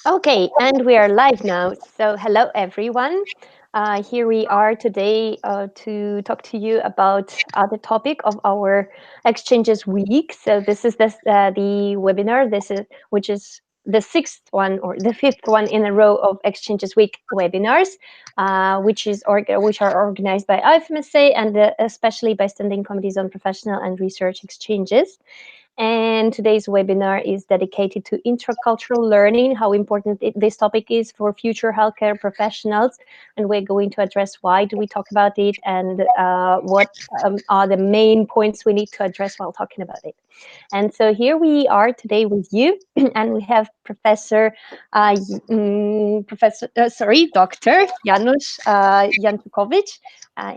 Okay, and we are live now. So, hello everyone. Here we are today to talk to you about the topic of our Exchanges Week. So, this is the webinar. Which is the sixth one or the fifth one in a row of Exchanges Week webinars, which are organized by IFMSA and especially by Standing Committees on Professional and Research Exchanges. And today's webinar is dedicated to intercultural learning, how important this topic is for future healthcare professionals. And we're going to address why do we talk about it and what are the main points we need to address while talking about it. And so here we are today with you, and we have Dr. Janusz Janczykowicz.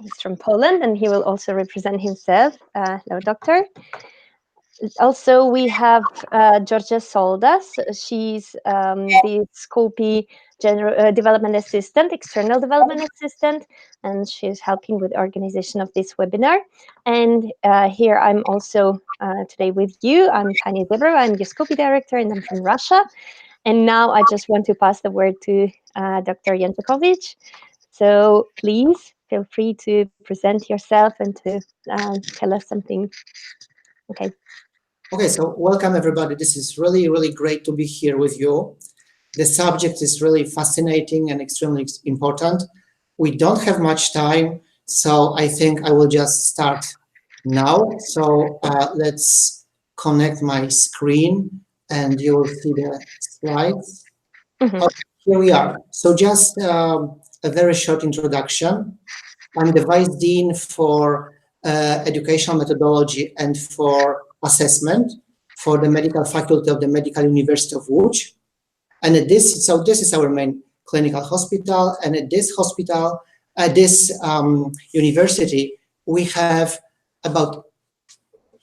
He's from Poland, and he will also represent himself. Hello, doctor. Also, we have Georgia Soldas. She's the Scopy Development Assistant, External Development Assistant, and she's helping with organization of this webinar. And here I'm also today with you. I'm Tanya Zebrova. I'm the Scopy Director, and I'm from Russia. And now I just want to pass the word to Dr. Janczykowicz. So please feel free to present yourself and to tell us something. Okay. Okay, so welcome everybody. This is really, really great to be here with you. The subject is really fascinating and extremely important. We don't have much time, so I think I will just start now. So let's connect my screen and you will see the slides. Mm-hmm. Okay, here we are. So just a very short introduction. I'm the Vice Dean for Educational Methodology and for Assessment for the Medical Faculty of the Medical University of Łódź. And this is our main clinical hospital. And at this hospital, at this university, we have about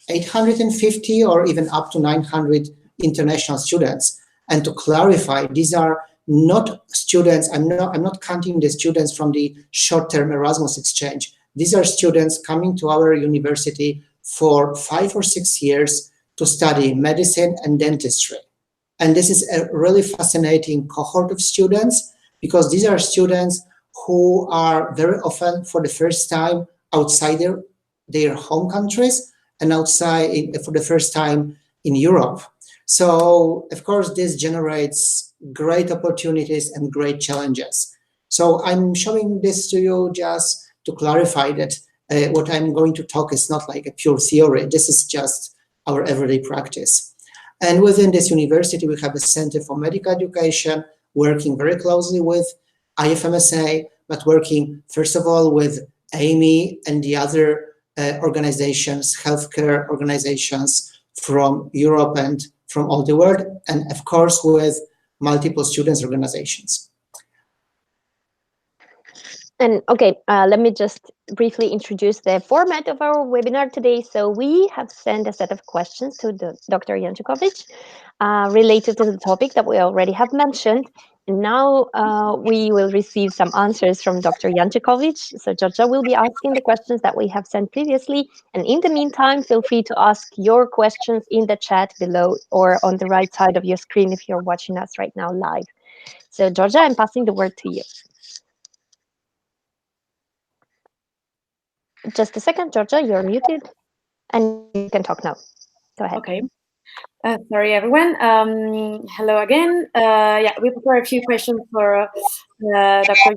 850 or even up to 900 international students. And to clarify, these are not students, I'm not counting the students from the short-term Erasmus exchange. These are students coming to our university for 5 or 6 years to study medicine and dentistry. And this is a really fascinating cohort of students because these are students who are very often for the first time outside their home countries and for the first time in Europe. So, of course, this generates great opportunities and great challenges. So I'm showing this to you just to clarify that what I'm going to talk is not like a pure theory. This is just our everyday practice. And within this university, we have a Center for Medical Education, working very closely with IFMSA, but working, first of all, with AMEE and the other organizations, healthcare organizations from Europe and from all the world, and of course, with multiple students organizations. And okay, let me just briefly introduce the format of our webinar today. So we have sent a set of questions to Dr. Janczykowicz related to the topic that we already have mentioned. And now we will receive some answers from Dr. Janczykowicz. So Georgia will be asking the questions that we have sent previously. And in the meantime, feel free to ask your questions in the chat below or on the right side of your screen if you're watching us right now live. So Georgia, I'm passing the word to you. Just a second, Georgia, you're muted and you can talk now. Go ahead. Okay. Sorry, everyone. Hello again. Yeah, we prepared a few questions for Dr.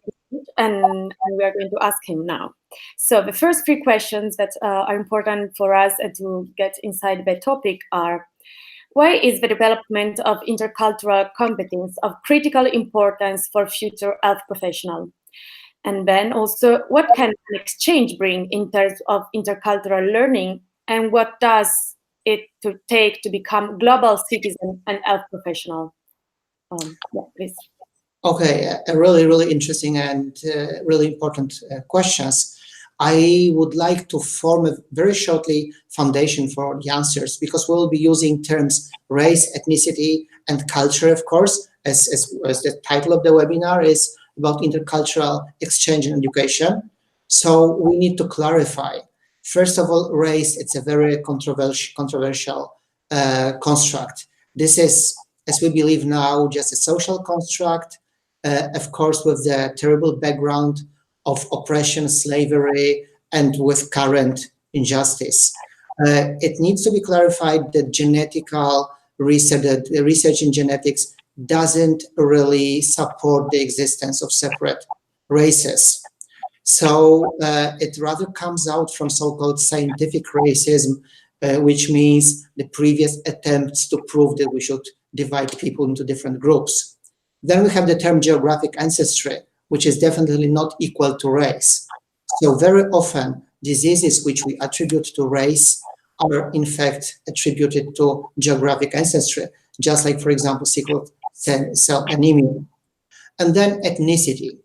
and we are going to ask him now. So the first 3 questions that are important for us to get inside the topic are, why is the development of intercultural competence of critical importance for future health professionals? And then also, what can an exchange bring in terms of intercultural learning, and what does it take to become global citizen and health professional? Yeah, please. Okay, really, really interesting and really important questions. I would like to form a very shortly foundation for the answers because we'll be using terms race, ethnicity, and culture, of course, as the title of the webinar is about intercultural exchange and education. So we need to clarify. First of all, race, it's a very controversial construct. This is as we believe now, just a social construct, of course, with the terrible background of oppression, slavery, and with current injustice. It needs to be clarified that research in genetics doesn't really support the existence of separate races. So it rather comes out from so-called scientific racism, which means the previous attempts to prove that we should divide people into different groups. Then we have the term geographic ancestry, which is definitely not equal to race. So very often, diseases which we attribute to race are in fact attributed to geographic ancestry, just like, for example, sickle cell anemia. And then ethnicity.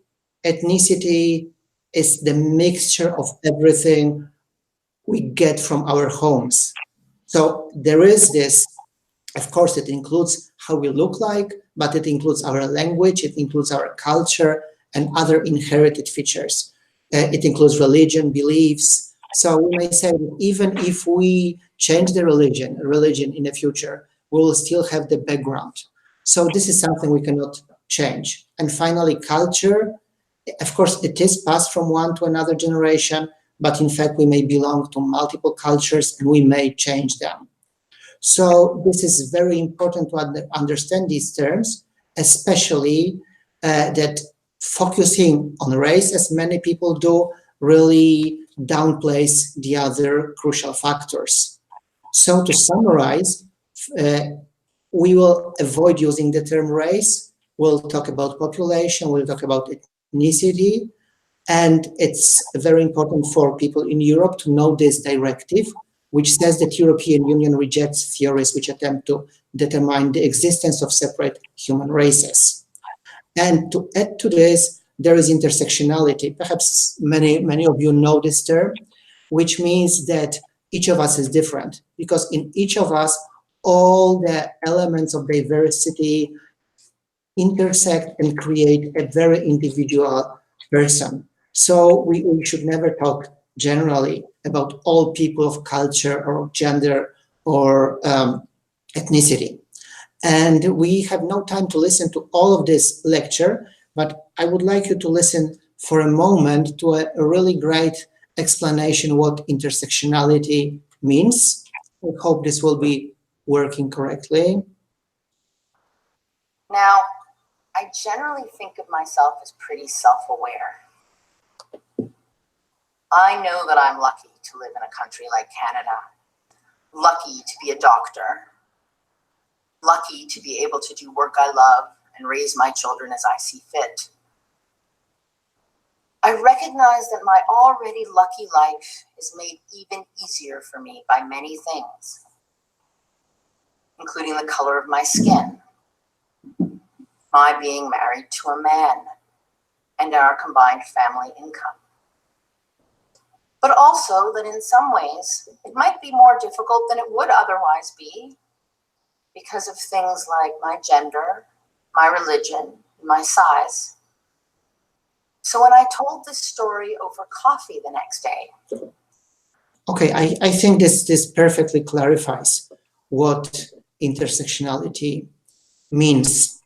Ethnicity is the mixture of everything we get from our homes. So there is this, of course, it includes how we look like, but it includes our language, it includes our culture and other inherited features. It includes religion, beliefs. So we may say that even if we change the religion in the future, we will still have the background. So this is something we cannot change. And finally, culture. Of course, it is passed from one to another generation, but in fact, we may belong to multiple cultures and we may change them. So this is very important to understand these terms, especially that focusing on race, as many people do, really downplays the other crucial factors. So to summarize, we will avoid using the term race. We'll talk about population, we'll talk about ethnicity, and it's very important for people in Europe to know this directive, which says that European Union rejects theories which attempt to determine the existence of separate human races. And to add to this, there is intersectionality. Perhaps many of you know this term, which means that each of us is different, because in each of us, all the elements of diversity intersect and create a very individual person. So we should never talk generally about all people of culture or gender or ethnicity. And we have no time to listen to all of this lecture, but I would like you to listen for a moment to a really great explanation what intersectionality means. I hope this will be working correctly. Now, I generally think of myself as pretty self-aware. I know that I'm lucky to live in a country like Canada, lucky to be a doctor, lucky to be able to do work I love and raise my children as I see fit. I recognize that my already lucky life is made even easier for me by many things, including the color of my skin, my being married to a man, and our combined family income. But also that in some ways, it might be more difficult than it would otherwise be because of things like my gender, my religion, my size. So when I told this story over coffee the next day. Okay, I think this perfectly clarifies what intersectionality means.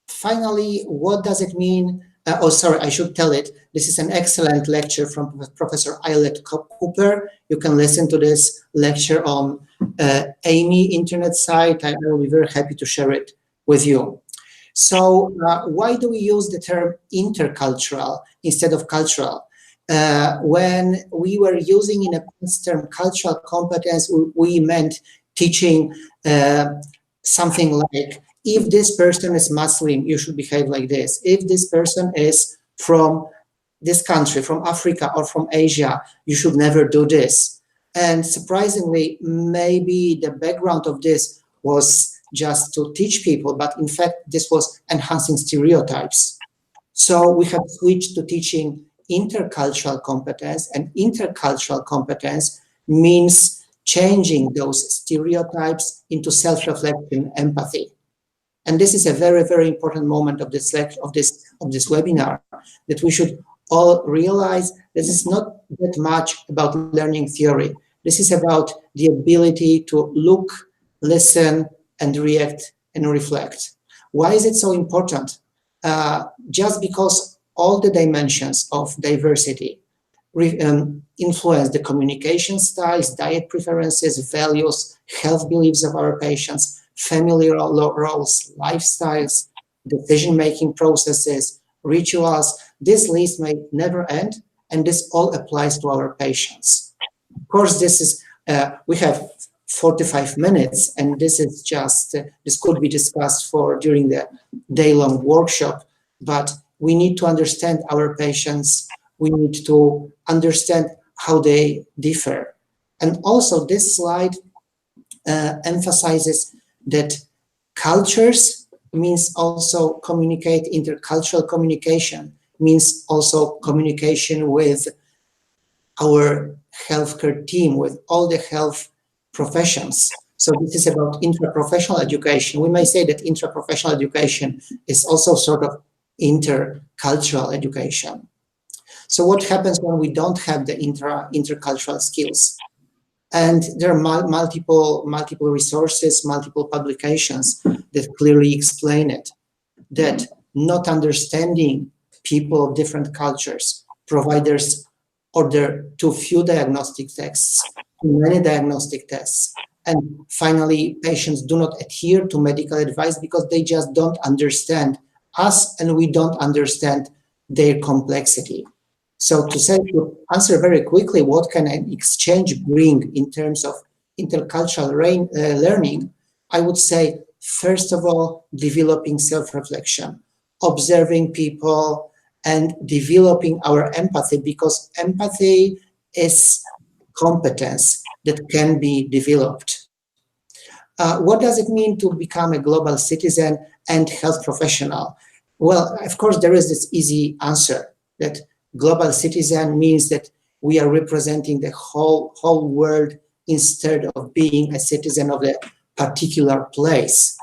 Finally, what does it mean? I should tell it. This is an excellent lecture from Professor Ayelet Kuper. You can listen to this lecture on AMEE internet site. I will be very happy to share it with you. So why do we use the term intercultural instead of cultural? When we were using in a past term cultural competence, we meant teaching something like, if this person is Muslim, you should behave like this. If this person is from this country, from Africa or from Asia, you should never do this. And surprisingly, maybe the background of this was just to teach people, but in fact, this was enhancing stereotypes. So we have switched to teaching intercultural competence, and intercultural competence means changing those stereotypes into self-reflection, empathy. And this is a very, very important moment of this webinar, that we should all realize this is not that much about learning theory. This is about the ability to look, listen, and react and reflect. Why is it so important? Just because all the dimensions of diversity influence the communication styles, diet preferences, values, health beliefs of our patients, family roles, lifestyles, decision-making processes, rituals. This list may never end, and this all applies to our patients. Of course, this is we have 45 minutes, and this is just this could be discussed during the day-long workshop. But we need to understand our patients. We need to understand how they differ, and also this slide emphasizes that cultures means also communicate. Intercultural communication means also communication with our healthcare team, with all the health professions. So this is about intraprofessional education. We may say that intraprofessional education is also sort of intercultural education. So what happens when we don't have the intercultural skills? And there are multiple resources, multiple publications that clearly explain it, that not understanding people of different cultures, providers order too few diagnostic tests, too many diagnostic tests, and finally, patients do not adhere to medical advice because they just don't understand us and we don't understand their complexity. So to answer very quickly, what can an exchange bring in terms of intercultural learning? I would say, first of all, developing self-reflection, observing people, and developing our empathy, because empathy is competence that can be developed. What does it mean to become a global citizen and health professional? Well, of course, there is this easy answer that global citizen means that we are representing the whole world instead of being a citizen of a particular place.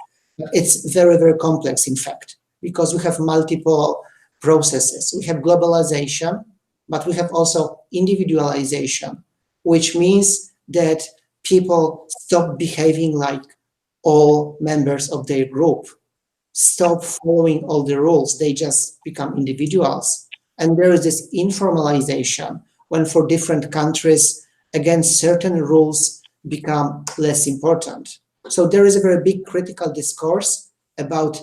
It's very, very complex, in fact, because we have multiple processes. We have globalization, but we have also individualization, which means that people stop behaving like all members of their group, stop following all the rules. They just become individuals. And there is this informalization when for different countries, again, certain rules become less important. So there is a very big critical discourse about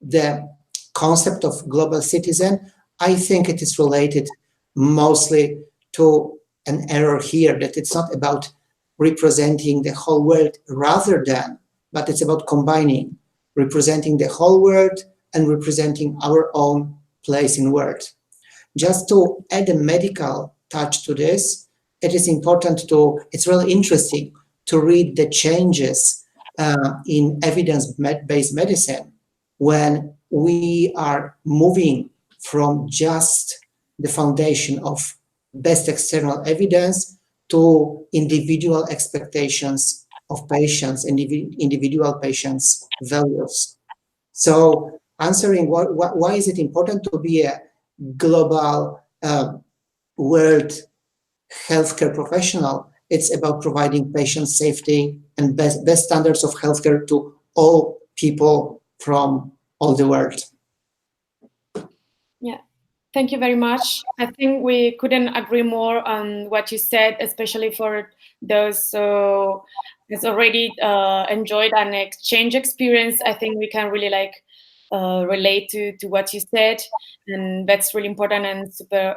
the concept of global citizen. I think it is related mostly to an error here, that it's not about representing the whole world rather than, but it's about combining, representing the whole world and representing our own place in the world. Just to add a medical touch to this, it is important it's really interesting to read the changes in evidence-based medicine when we are moving from just the foundation of best external evidence to individual expectations of patients, individual patients' values. So answering why is it important to be a global world healthcare professional? It's about providing patient safety and best standards of healthcare to all people from all the world. Yeah, thank you very much. I think we couldn't agree more on what you said, especially for those who has already enjoyed an exchange experience. I think we can really relate to what you said, and that's really important and super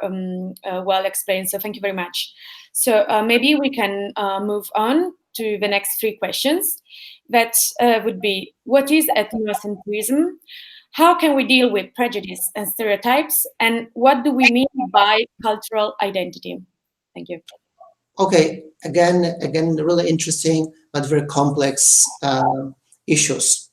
well explained. So thank you very much. So maybe we can move on to the next 3 questions. That would be, what is ethnocentrism? How can we deal with prejudice and stereotypes? And what do we mean by cultural identity? Thank you. Okay, again, really interesting but very complex issues.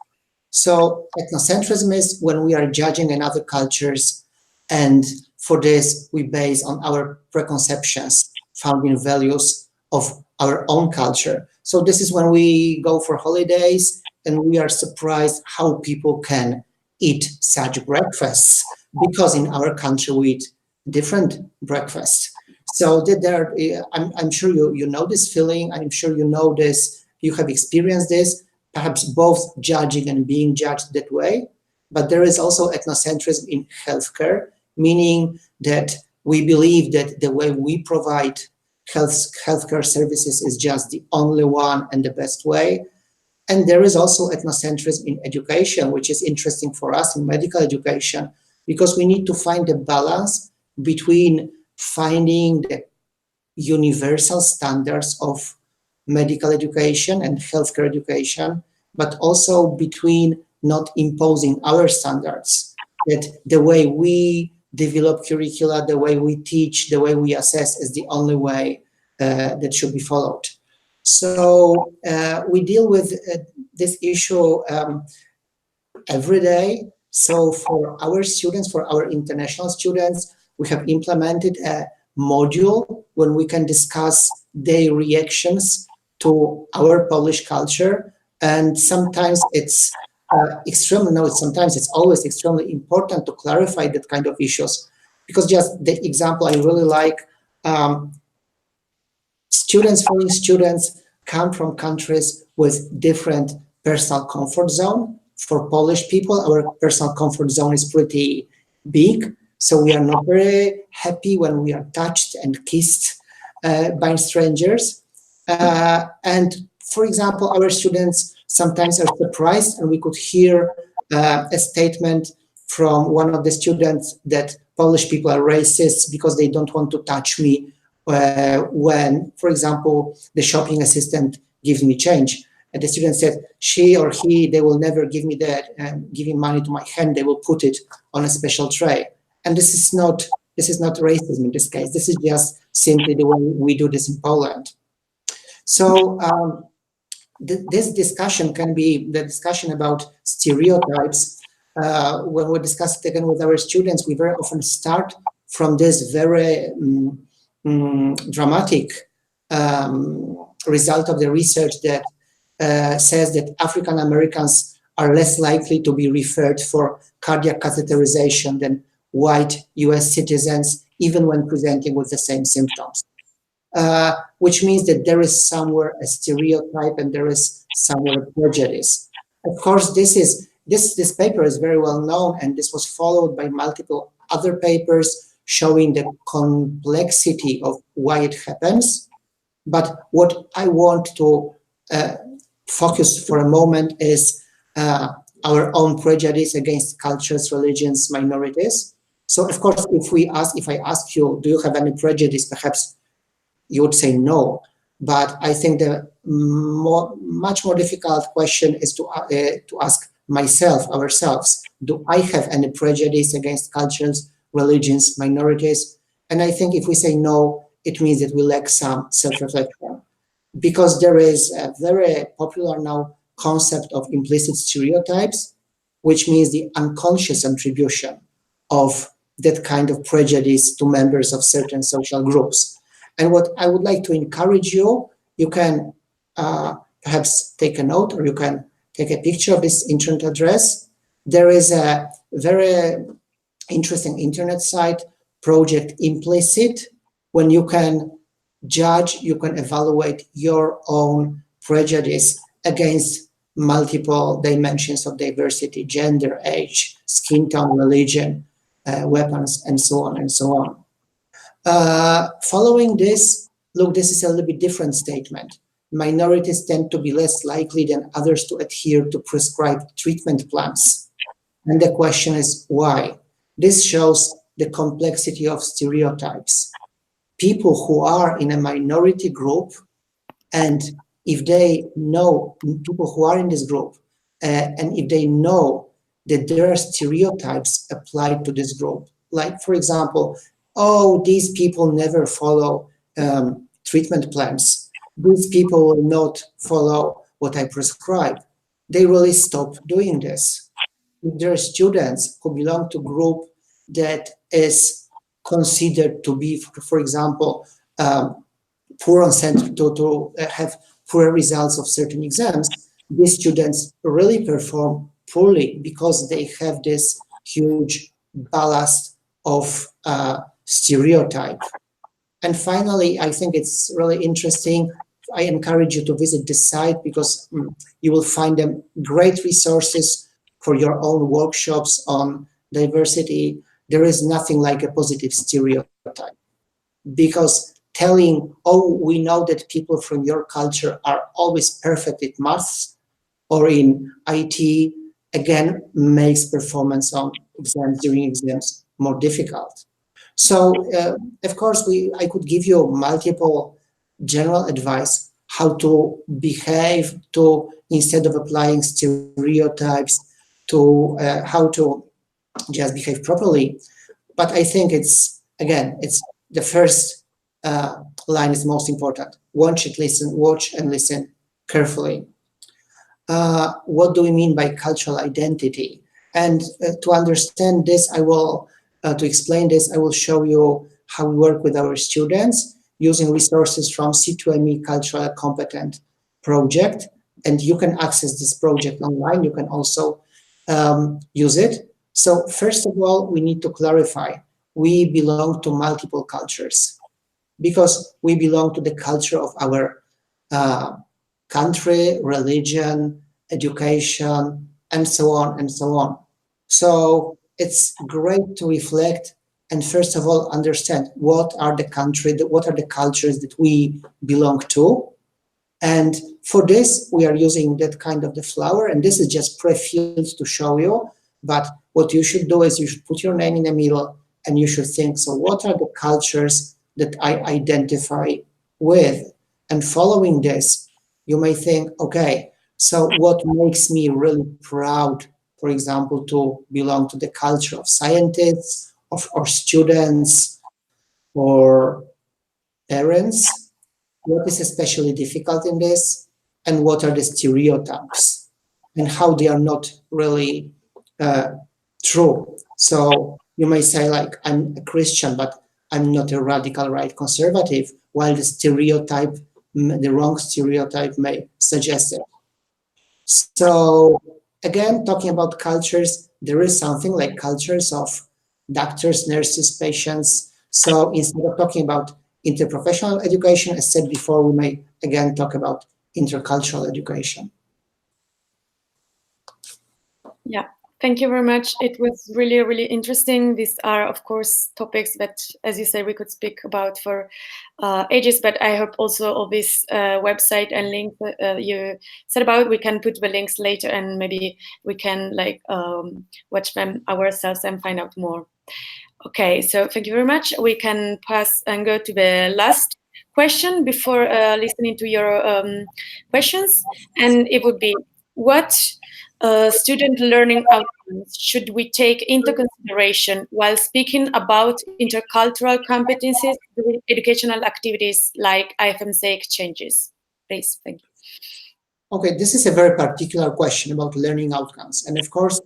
So ethnocentrism is when we are judging another cultures, and for this we base on our preconceptions found in values of our own culture. So this is when we go for holidays and we are surprised how people can eat such breakfasts, because in our country we eat different breakfasts. So that there, I'm sure you know this feeling. I'm sure you know this. You have experienced this, perhaps both judging and being judged that way. But there is also ethnocentrism in healthcare, meaning that we believe that the way we provide healthcare services is just the only one and the best way. And there is also ethnocentrism in education, which is interesting for us in medical education, because we need to find a balance between finding the universal standards of medical education and healthcare education, but also between not imposing our standards, that the way we develop curricula, the way we teach, the way we assess is the only way that should be followed. So we deal with this issue every day. So for our students, for our international students, we have implemented a module when we can discuss their reactions to our Polish culture. And sometimes it's sometimes it's always extremely important to clarify that kind of issues. Because just the example I really like, foreign students come from countries with different personal comfort zone. For Polish people, our personal comfort zone is pretty big. So we are not very happy when we are touched and kissed by strangers. And for example, our students sometimes are surprised, and we could hear a statement from one of the students that Polish people are racist because they don't want to touch me when, for example, the shopping assistant gives me change. And the student said, she or he, they will never give me that and giving money to my hand, they will put it on a special tray. And this is not racism in this case. This is just simply the way we do this in Poland. So this discussion can be the discussion about stereotypes. When we discuss it again with our students, we very often start from this very dramatic result of the research that says that African Americans are less likely to be referred for cardiac catheterization than white US citizens, even when presenting with the same symptoms. Which means that there is somewhere a stereotype and there is somewhere prejudice. Of course, this paper is very well known, and this was followed by multiple other papers showing the complexity of why it happens. But what I want to focus for a moment is our own prejudice against cultures, religions, minorities. So of course, if I ask you, do you have any prejudice, perhaps you would say no. But I think the much more difficult question is to ask ourselves, do I have any prejudice against cultures, religions, minorities? And I think if we say no, it means that we lack some self-reflection. Because there is a very popular now concept of implicit stereotypes, which means the unconscious attribution of that kind of prejudice to members of certain social groups. And what I would like to encourage you, you can perhaps take a note, or you can take a picture of this internet address. There is a very interesting internet site, Project Implicit, when you can judge, you can evaluate your own prejudice against multiple dimensions of diversity, gender, age, skin tone, religion, weapons, and so on and so on. Following this, look, this is a little bit different statement. Minorities tend to be less likely than others to adhere to prescribed treatment plans. And the question is why? This shows the complexity of stereotypes. People who are in a minority group, and if they know, people who are in this group, and if they know that there are stereotypes applied to this group, like, for example, oh, these people never follow treatment plans. These people will not follow what I prescribe. They really stop doing this. If there are students who belong to a group that is considered to be, for example, poor on to have poor results of certain exams, these students really perform poorly because they have this huge ballast of stereotype. And finally, I think it's really interesting. I encourage you to visit this site because you will find them great resources for your own workshops on diversity. There is nothing like a positive stereotype, because telling, oh, we know that people from your culture are always perfect at maths or in IT, again, makes performance on exams, during exams, more difficult. So, of course, I could give you multiple general advice how to behave, to, instead of applying stereotypes, to how to just behave properly. But I think it's, again, it's the first line is most important. Watch and listen carefully. What do we mean by cultural identity? And to understand this, to explain this, I will show you how we work with our students using resources from C2ME Cultural Competent project. And you can access this project online. You can also use it. So first of all, we need to clarify, we belong to multiple cultures because we belong to the culture of our country, religion, education, and so on and so on. So it's great to reflect and first of all understand what are the cultures that we belong to. And for this, we are using that kind of the flower, and this is just pre-filled to show you. But what you should do is you should put your name in the middle and you should think, so what are the cultures that I identify with? And following this, you may think, okay, so what makes me really proud, for example, to belong to the culture of scientists, or students, or parents? What is especially difficult in this? And what are the stereotypes? And how they are not really true. So you may say, like, I'm a Christian, but I'm not a radical right conservative, while the wrong stereotype may suggest it. So again, talking about cultures, there is something like cultures of doctors, nurses, patients. So instead of talking about interprofessional education, as said before, we may again talk about intercultural education. Yeah, thank you very much. It was really, really interesting. These are, of course, topics that, as you say, we could speak about for ages, but I hope also all this website and link you said about, we can put the links later and maybe we can watch them ourselves and find out more. Okay, so thank you very much. We can pass and go to the last question before listening to your questions. And it would be, what student learning outcomes should we take into consideration while speaking about intercultural competencies during educational activities like IFMC exchanges? Please, thank you. Okay, this is a very particular question about learning outcomes. And of course,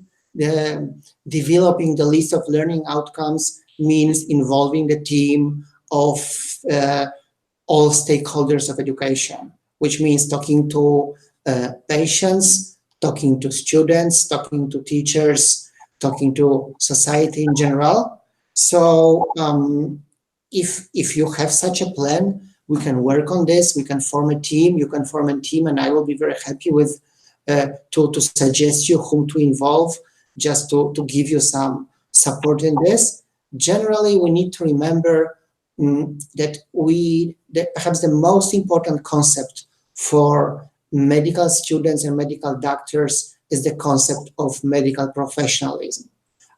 developing the list of learning outcomes means involving the team of all stakeholders of education, which means talking to patients, talking to students, talking to teachers, talking to society in general. So if you have such a plan, we can work on this, we can form a team, you can form a team, and I will be very happy with to suggest you whom to involve, just to give you some support in this. Generally, we need to remember that perhaps the most important concept for medical students and medical doctors is the concept of medical professionalism.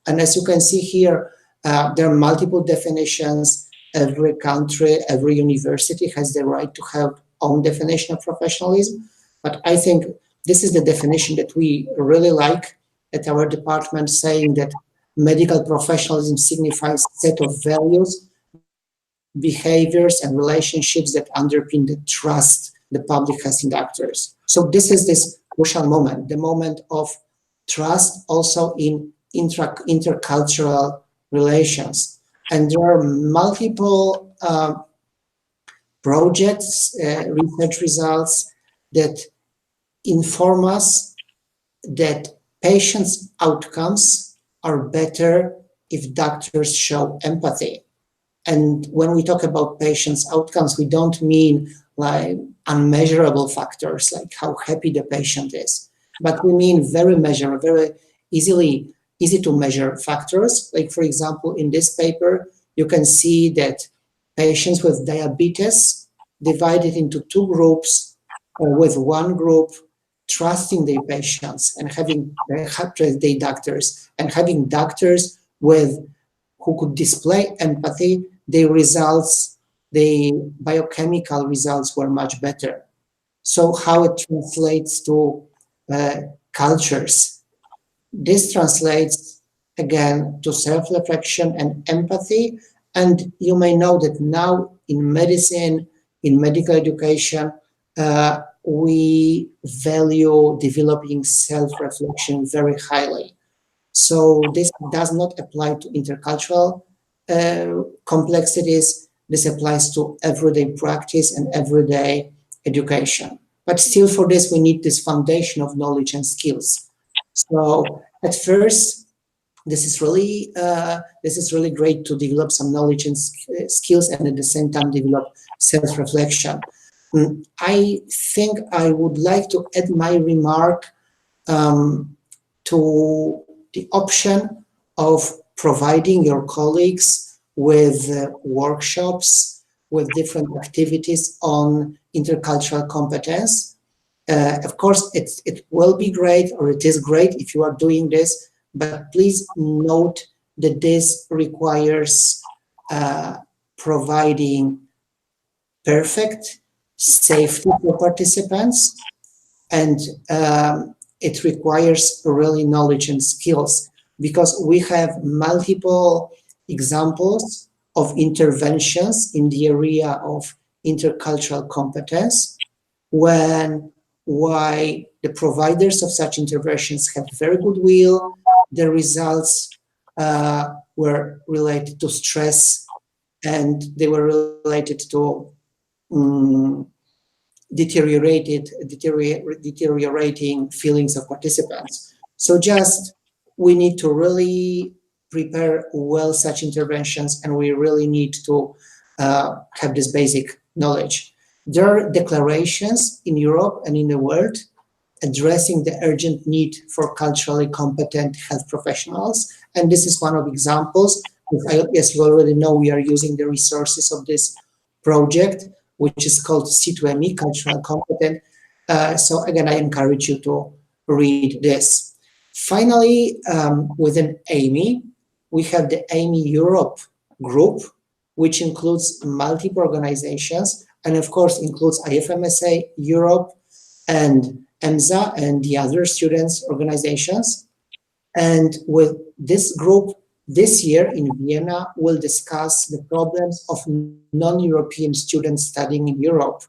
And as you can see here, there are multiple definitions. Every country, every university has the right to have own definition of professionalism. But I think this is the definition that we really like at our department, saying that medical professionalism signifies a set of values, behaviors, and relationships that underpin the trust the public has in doctors. So this is this crucial moment, the moment of trust also in intercultural relations. And there are multiple projects, research results that inform us that patients' outcomes are better if doctors show empathy. And when we talk about patients' outcomes, we don't mean like unmeasurable factors, like how happy the patient is, but we mean very measurable, very easy to measure factors. Like, for example, in this paper, you can see that patients with diabetes divided into two groups, with one group trusting their patients and having their doctors, and having doctors who could display empathy. The results, the biochemical results were much better. So how it translates to cultures? This translates again to self-reflection and empathy. And you may know that now in medicine, in medical education, we value developing self-reflection very highly. So this does not apply to intercultural complexities. This applies to everyday practice and everyday education. But still, for this, we need this foundation of knowledge and skills. So at first, this is really great to develop some knowledge and skills, and at the same time develop self-reflection. I think I would like to add my remark to the option of providing your colleagues with workshops, with different activities on intercultural competence. Of course, it will be great, or it is great if you are doing this, but please note that this requires providing perfect safety for participants, and it requires really knowledge and skills, because we have multiple examples of interventions in the area of intercultural competence, why the providers of such interventions had very good will. The results were related to stress, and they were related to deteriorating feelings of participants. So just we need to really prepare well such interventions, and we really need to have this basic knowledge. There are declarations in Europe and in the world addressing the urgent need for culturally competent health professionals, and this is one of examples. As you already know, we are using the resources of this project, which is called C2ME, Cultural Competent. So again, I encourage you to read this. Finally, within AMEE, we have the AMEE Europe group, which includes multiple organizations, and of course includes IFMSA Europe and EMSA and the other students' organizations. And with this group, this year in Vienna, we'll discuss the problems of non-European students studying in Europe,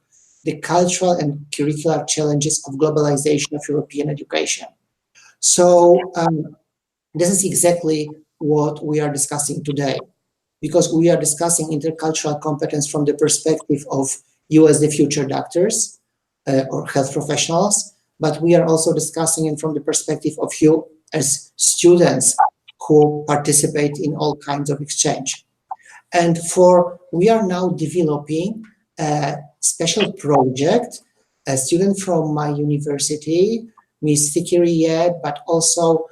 the cultural and curricular challenges of globalization of European education. So this is exactly what we are discussing today, because we are discussing intercultural competence from the perspective of you as the future doctors or health professionals, but we are also discussing it from the perspective of you as students who participate in all kinds of exchange. And we are now developing a special project. A student from my university, Ms. Fikiriye, but also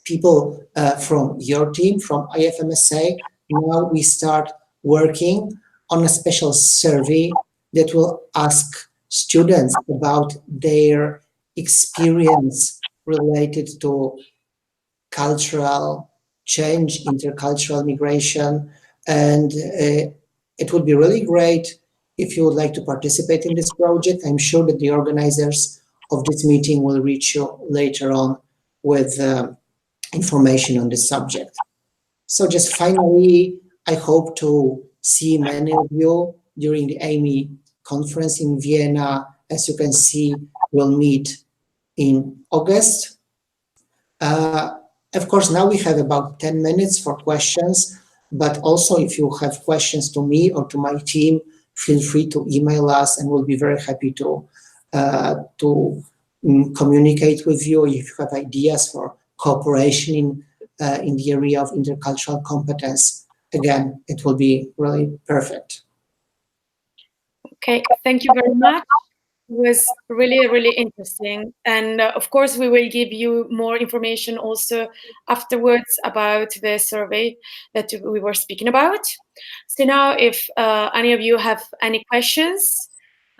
people from your team, from IFMSA. Now we start working on a special survey that will ask students about their experience related to cultural change, intercultural migration, and it would be really great if you would like to participate in this project. I'm sure that the organizers of this meeting will reach you later on with information on this subject. So just finally, I hope to see many of you during the AMEE conference in Vienna. As you can see, we'll meet in August. Of course, now we have about 10 minutes for questions, but also if you have questions to me or to my team, feel free to email us, and we'll be very happy to communicate with you if you have ideas for cooperation in the area of intercultural competence. again, it will be really perfect. Okay, thank you very much. It was really, really interesting. And of course, we will give you more information also afterwards about the survey that we were speaking about. So now, if any of you have any questions,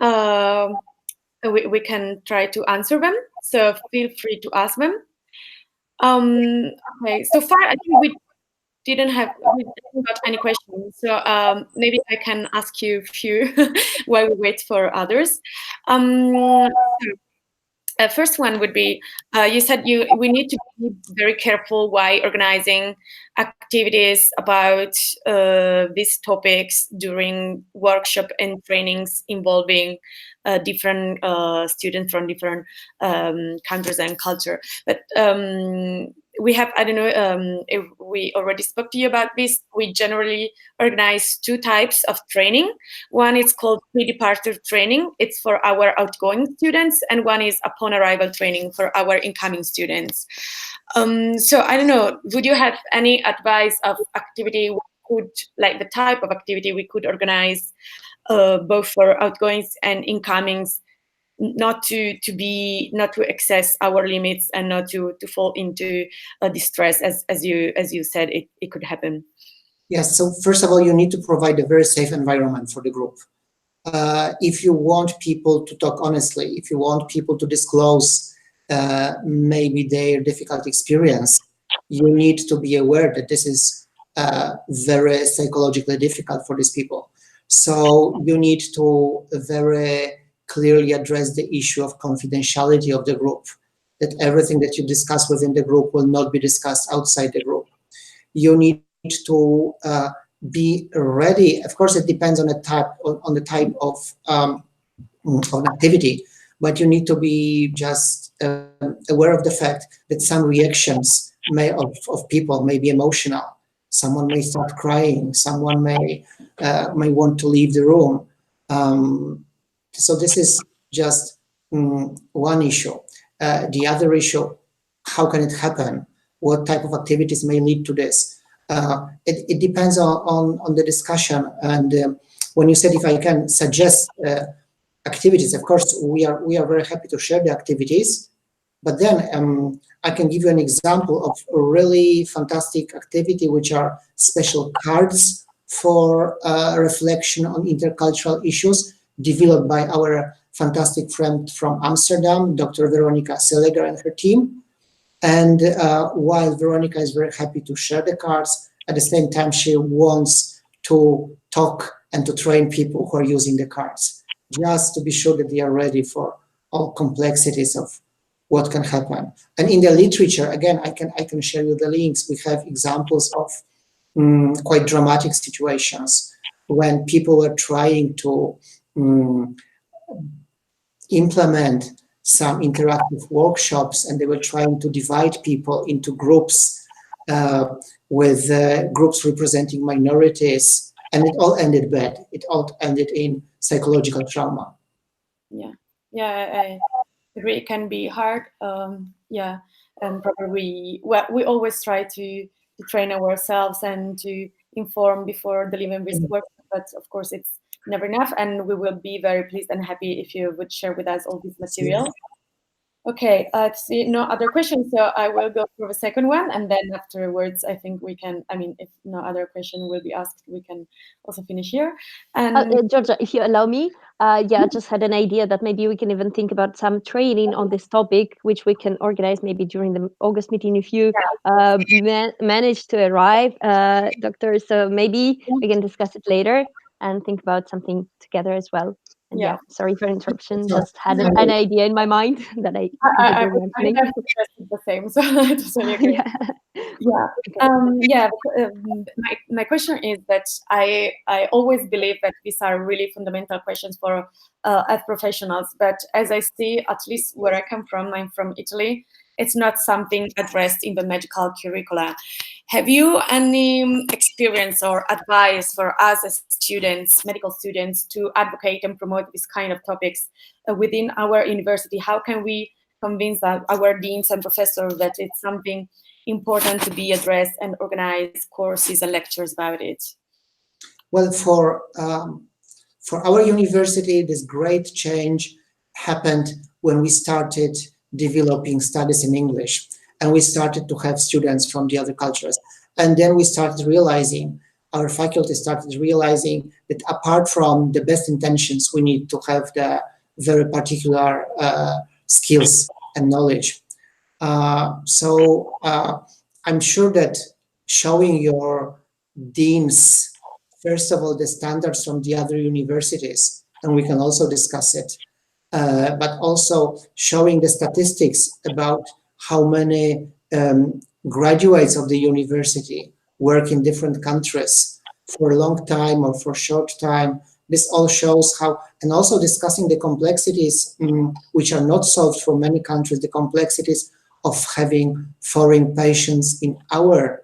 we can try to answer them. So feel free to ask them. Okay, so far, I think we didn't got any questions, so maybe I can ask you a few while we wait for others. First one would be, you said we need to be very careful while organizing activities about these topics during workshop and trainings involving different students from different countries and culture. But we have, I don't know if we already spoke to you about this, we generally organize two types of training. One is called pre-departure training. It's for our outgoing students, and one is upon arrival training for our incoming students. So I don't know, would you have any advice of activity like the type of activity we could organize both for outgoings and incomings, not to excess our limits and not to fall into distress, as you said it could happen? Yes, so first of all, you need to provide a very safe environment for the group. If you want people to talk honestly, if you want people to disclose maybe their difficult experience, you need to be aware that this is very psychologically difficult for these people. So you need to very clearly address the issue of confidentiality of the group, that everything that you discuss within the group will not be discussed outside the group. You need to be ready. Of course, it depends on the type of activity, but you need to be just aware of the fact that some reactions of people may be emotional. Someone may start crying. Someone may want to leave the room. So this is just one issue. The other issue: how can it happen? What type of activities may lead to this? It depends on the discussion. And when you said if I can suggest activities, of course we are very happy to share the activities. But then I can give you an example of a really fantastic activity, which are special cards for reflection on intercultural issues, developed by our fantastic friend from Amsterdam, Dr. Veronica Seleger and her team. And while Veronica is very happy to share the cards, at the same time she wants to talk and to train people who are using the cards, just to be sure that they are ready for all complexities of what can happen. And in the literature, again, I can share you the links. We have examples of quite dramatic situations when people were trying to implement some interactive workshops, and they were trying to divide people into groups with groups representing minorities, and it all ended bad. It all ended in psychological trauma. Yeah, I agree. It can be hard. Yeah, and probably we always try to train ourselves and to inform before delivering this work, but of course it's never enough, and we will be very pleased and happy if you would share with us all this material. Okay, let's see, no other questions, so I will go for the second one, and then afterwards I think we can, I mean, if no other question will be asked, we can also finish here. And Georgia, if you allow me, yeah, I just had an idea that maybe we can even think about some training on this topic, which we can organize maybe during the August meeting if you manage to arrive, Doctor. So maybe we can discuss it later and think about something together as well. And yeah, sorry for interruption. Just had an idea in my mind that I suggested the same, so I totally agree. My question is that I always believe that these are really fundamental questions for as professionals, but as I see, at least where I come from, I'm from Italy, it's not something addressed in the medical curricula. Have you any experience or advice for us as students, medical students, to advocate and promote this kind of topics within our university? How can we convince our deans and professors that it's something important to be addressed and organize courses and lectures about it? Well, for our university, this great change happened when we started developing studies in English, and we started to have students from the other cultures. And then we started realizing, our faculty started realizing that apart from the best intentions, we need to have the very particular skills and knowledge. So I'm sure that showing your deans, first of all, the standards from the other universities, and we can also discuss it, but also showing the statistics about how many graduates of the university work in different countries for a long time or for a short time. This all shows how, and also discussing the complexities which are not solved for many countries, the complexities of having foreign patients in our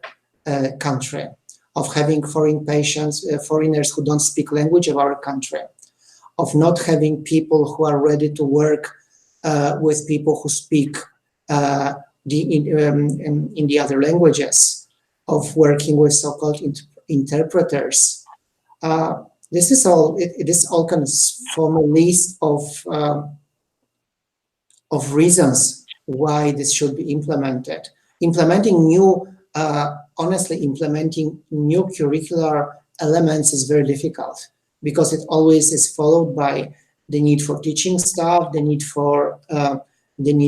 country, of having foreign patients, foreigners who don't speak language of our country, of not having people who are ready to work with people who speak in the other languages, of working with so-called interpreters. This is all. It is all kind of from a list of reasons why this should be implemented. Implementing new, honestly, implementing new curricular elements is very difficult because it always is followed by the need for teaching staff, the need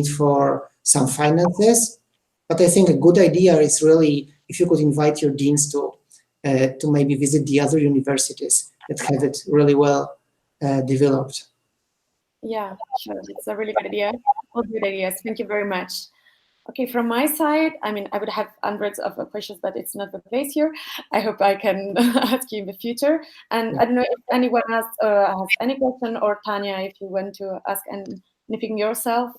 for some finances. But I think a good idea is really if you could invite your deans to maybe visit the other universities that have it really well developed. Yeah, sure. It's a really good idea. All good ideas. Thank you very much. Okay, from my side, I mean, I would have hundreds of questions, but it's not the place here. I hope I can ask you in the future. And I don't know if anyone has any question, or Tanya, if you want to ask anything yourself.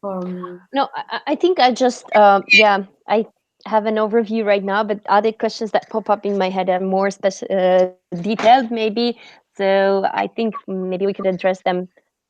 No, I think I just, I have an overview right now, but other questions that pop up in my head are more detailed, maybe. So I think maybe we could address them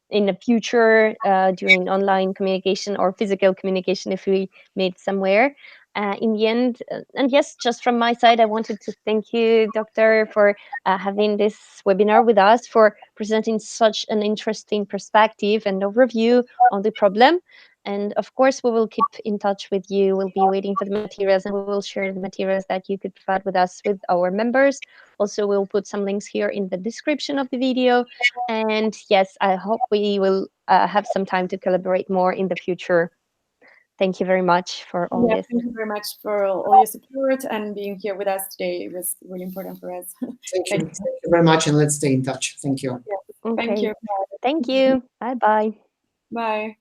in the future during online communication or physical communication if we meet somewhere. In the end, and yes, just from my side, I wanted to thank you, Doctor, for having this webinar with us, for presenting such an interesting perspective and overview on the problem. And of course, we will keep in touch with you. We'll be waiting for the materials, and we will share the materials that you could provide with us with our members. Also, we'll put some links here in the description of the video. And yes, I hope we will have some time to collaborate more in the future. Thank you very much for all this. Thank you very much for all your support and being here with us today. It was really important for us. Thank you. Thank you very much, and let's stay in touch. Thank you. Okay. Thank you. Thank you. Bye-bye. Bye.